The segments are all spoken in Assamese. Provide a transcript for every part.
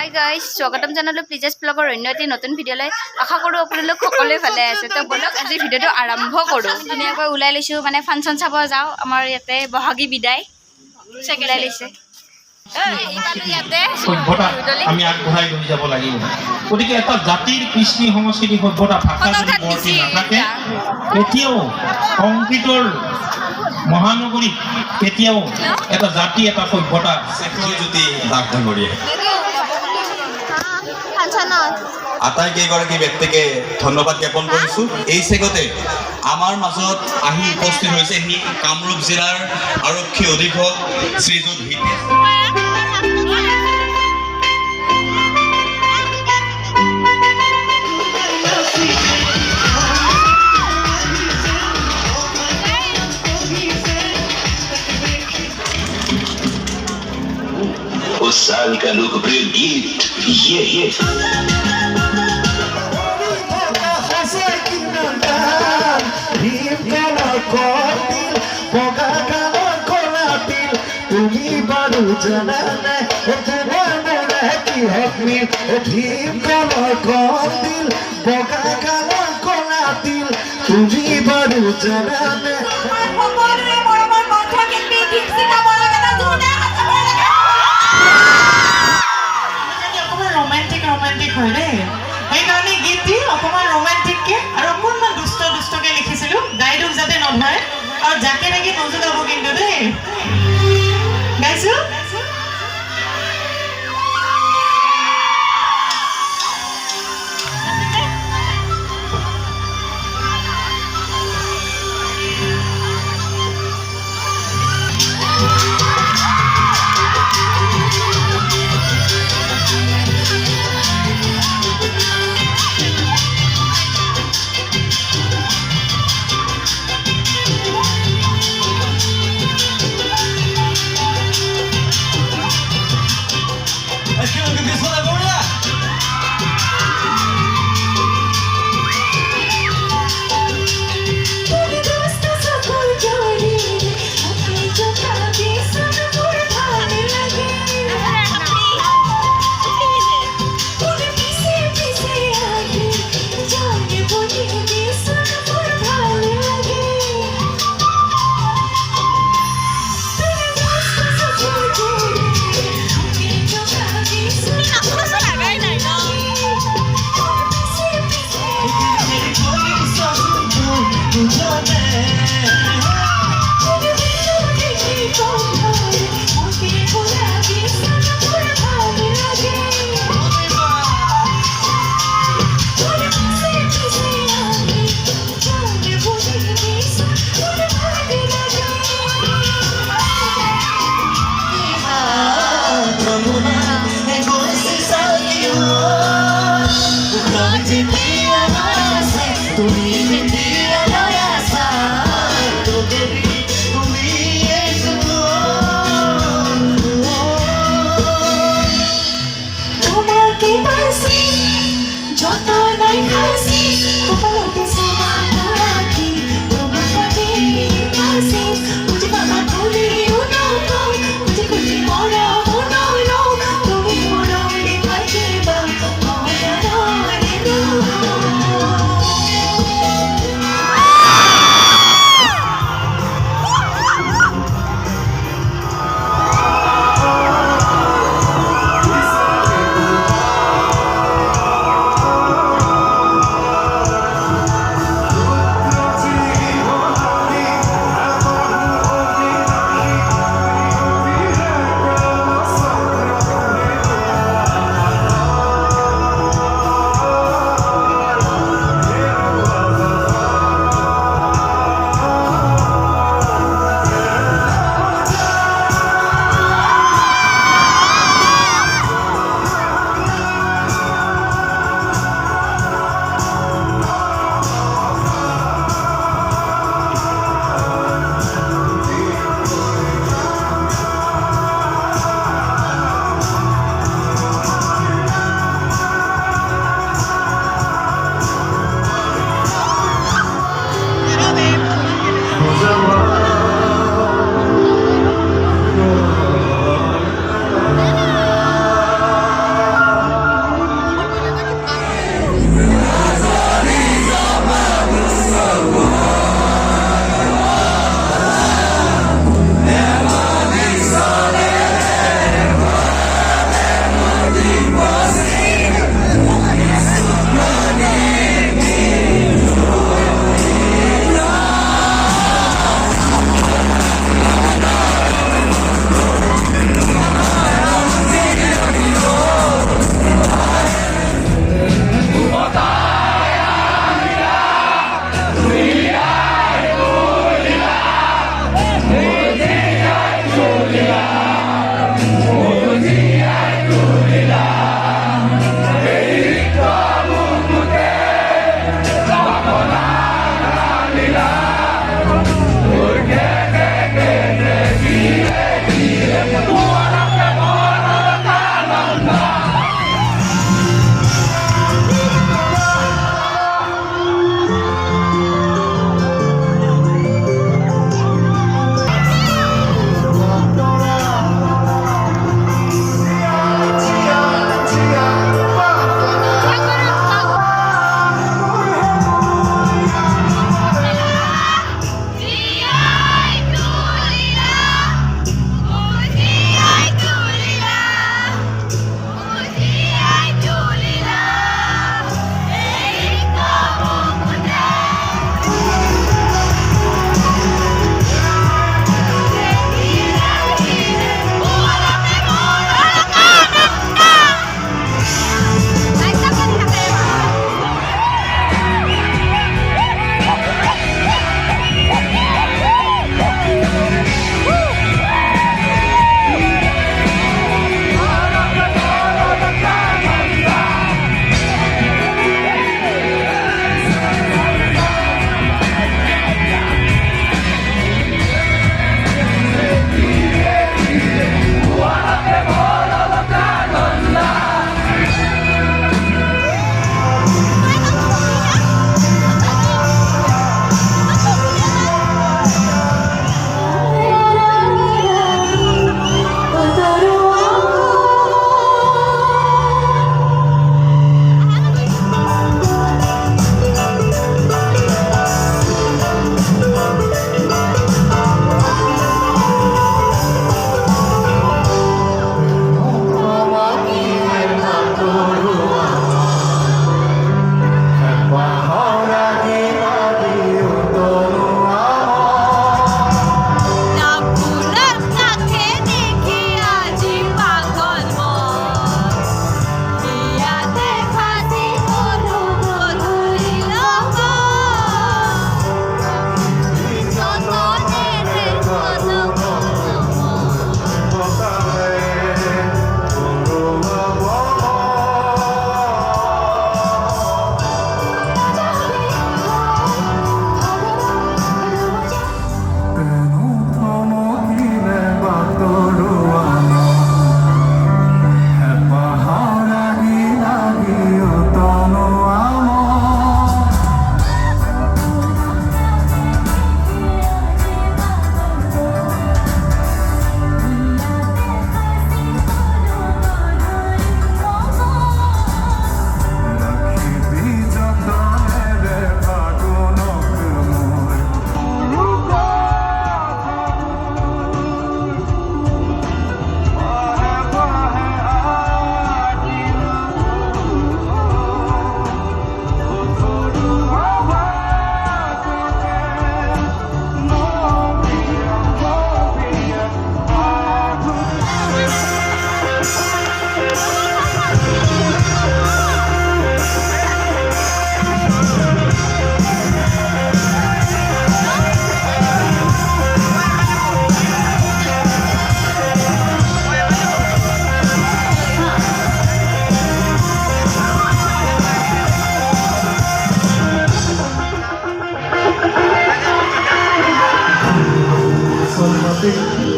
হাই গাইজ, স্বাগতম জনালো প্লিজেছ ব্লগৰ অন্য এটি নতুন ভিডিঅ'লৈ। আশা কৰোঁ আপোনালোক সকলোৱে ভালে আছে। তো বলক আজি ভিডিঅ'টো আৰম্ভ কৰোঁ। ধুনীয়াকৈ ওলাই লৈছোঁ, মানে ফাংচন চাব যাওঁ। আমাৰ ইয়াতে বহাগী বিদায় ওলাই লৈছে। আমি আগবঢ়াই লৈ যাব লাগিব। গতিকে এটা জাতিৰ কৃষ্টি সংস্কৃতি সভ্যতা ভাষা যদি বৰ্তি নাথাকে, কেতিয়াও সংগীতৰ মহানগৰীত কেতিয়াও এটা জাতি এটা সভ্যতা জ্যোতি দাগ ডাঙৰীয়া আটাইকেইগৰাকী ব্যক্তিকে ধন্যবাদ জ্ঞাপন কৰিছোঁ। এই চেগতে আমাৰ মাজত আহি উপস্থিত হৈছেহি কামৰূপ জিলাৰ আৰক্ষী অধীক্ষক শ্ৰীযুত হিতেশ। उस साल का लोकप्रिय गीत ये তুমি বারু জানা তোমার মনে কি হকমি ভীম কালার কদিল বগা কালার কলা দিল তুমি বারু জানা romantic হয় দেই। সেইকাৰণে গীতটি অকণমান ৰোমান্টিককে আৰু অকণমান দুষ্টকে লিখিছিলোঁ, গাইডক যাতে নধৰে আৰু যাকে নাকি নজোগাব কিন্তু দেই। গাইছোঁ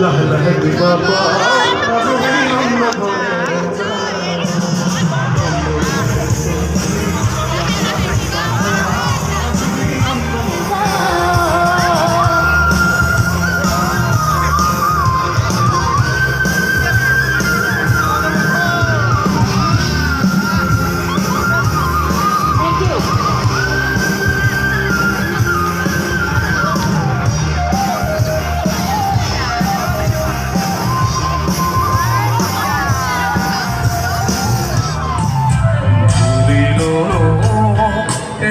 লাহে লাহে দিবা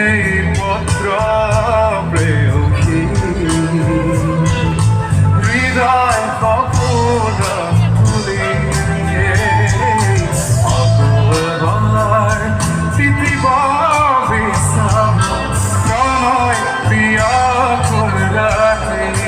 এই পত্র প্রেয়সী হৃদয় সপন তুলি অপবার পৃথিব বিশ্বাস প্রণয় প্রিয়া করলানি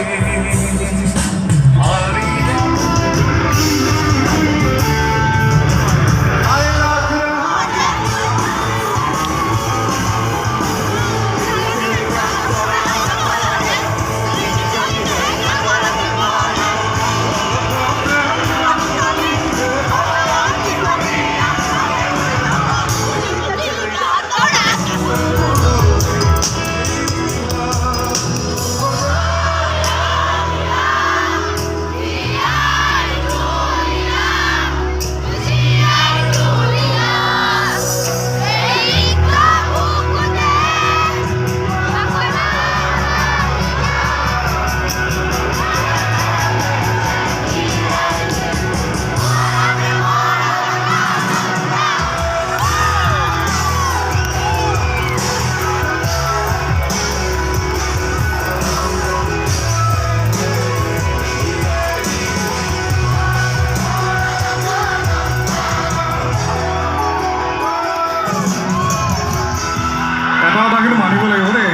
কিন্তু মানিব লাগিব দেই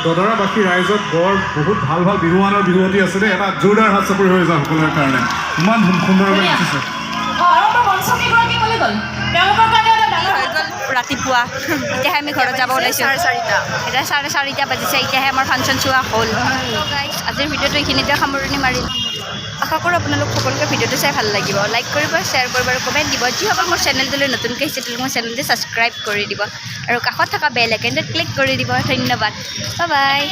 দদৰাবাসী ৰাইজত বৰ বহুত ভাল ভাল বিহুৱানৰ বিহুৱতী আছে দেই এটা জোৰদাৰ হাত চাপৰি হৈ যায় সকলোৰে কাৰণে ইমান সুন্দৰকৈ নাচিছে ৰাতিপুৱা এতিয়াহে আমি ঘৰত যাব ওলাইছোঁ এতিয়া 4:30 বাজিছে এতিয়াহে আমাৰ ফাংচন চোৱা হ'ল আজিৰ ভিডিঅ'টো এইখিনিতে সামৰণি মাৰিম আশা কৰোঁ আপোনালোক সকলোকে ভিডিঅ'টো চাই ভাল লাগিব লাইক কৰিব শ্বেয়াৰ কৰিব আৰু কমেণ্ট দিব যিসকল মোৰ চেনেলটোলৈ নতুনকৈ আহিছে তেওঁলোকে মোৰ চেনেলটো ছাবস্ক্ৰাইব কৰি দিব আৰু কাষত থকা বেল আইকনটোত ক্লিক কৰি দিব ধন্যবাদ বাই বাই